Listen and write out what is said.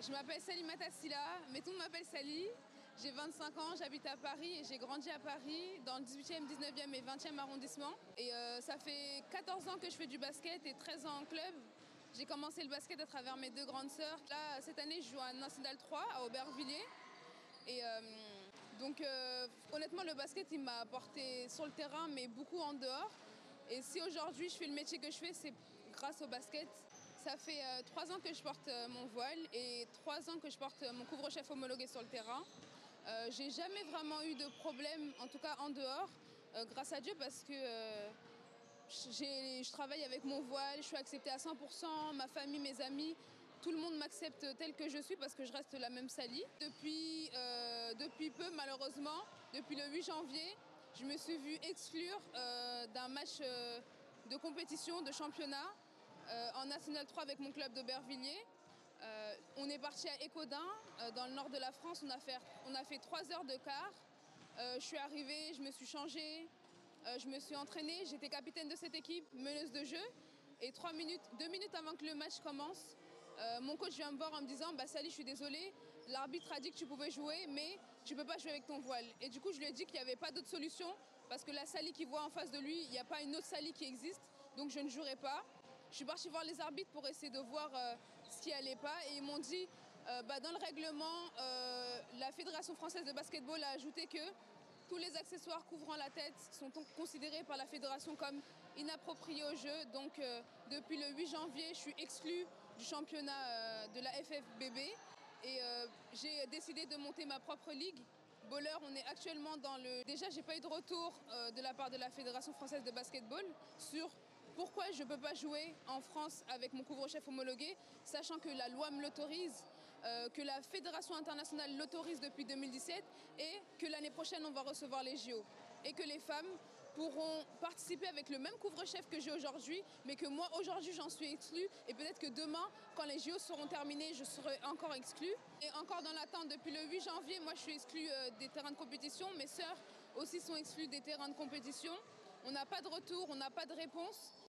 Je m'appelle Salimata Silla, mais tout le monde m'appelle Sally. J'ai 25 ans, j'habite à Paris et j'ai grandi à Paris dans le 18e, 19e et 20e arrondissement. Et ça fait 14 ans que je fais du basket et 13 ans en club. J'ai commencé le basket à travers mes deux grandes sœurs. Là, cette année, je joue à National 3 à Aubervilliers. Et honnêtement, le basket, il m'a apporté sur le terrain, mais beaucoup en dehors. Et si aujourd'hui, je fais le métier que je fais, c'est grâce au basket. Ça fait 3 ans que je porte mon voile et 3 ans que je porte mon couvre-chef homologué sur le terrain. J'ai jamais vraiment eu de problème, en tout cas en dehors, grâce à Dieu, parce que je travaille avec mon voile, je suis acceptée à 100%, ma famille, mes amis, tout le monde m'accepte telle que je suis parce que je reste la même Sally. Depuis peu, malheureusement, depuis le 8 janvier, je me suis vue exclure d'un match de compétition, de championnat, en National 3 avec mon club d'Aubervilliers. On est parti à Écaudin, dans le nord de la France. On a fait 3 heures de car. Je suis arrivée, je me suis changée, je me suis entraînée. J'étais capitaine de cette équipe, meneuse de jeu. Et 2 minutes avant que le match commence, mon coach vient me voir en me disant Sally, je suis désolée, l'arbitre a dit que tu pouvais jouer, mais tu ne peux pas jouer avec ton voile. Et du coup, je lui ai dit qu'il n'y avait pas d'autre solution, parce que la Sally qu'il voit en face de lui, il n'y a pas une autre Sally qui existe, donc je ne jouerai pas. Je suis partie voir les arbitres pour essayer de voir ce qui n'allait pas, et ils m'ont dit dans le règlement, la Fédération française de basketball a ajouté que tous les accessoires couvrant la tête sont considérés par la fédération comme inappropriés au jeu. Donc depuis le 8 janvier, je suis exclue du championnat de la FFBB et j'ai décidé de monter ma propre ligue. Bowler, on est actuellement dans le... Déjà, j'ai pas eu de retour de la part de la Fédération française de basketball sur pourquoi je ne peux pas jouer en France avec mon couvre-chef homologué, sachant que la loi me l'autorise, que la Fédération internationale l'autorise depuis 2017 et que l'année prochaine, on va recevoir les JO. Et que les femmes pourront participer avec le même couvre-chef que j'ai aujourd'hui, mais que moi, aujourd'hui, j'en suis exclue. Et peut-être que demain, quand les JO seront terminés, je serai encore exclue. Et encore dans l'attente, depuis le 8 janvier, moi, je suis exclue des terrains de compétition. Mes sœurs aussi sont exclues des terrains de compétition. On n'a pas de retour, on n'a pas de réponse.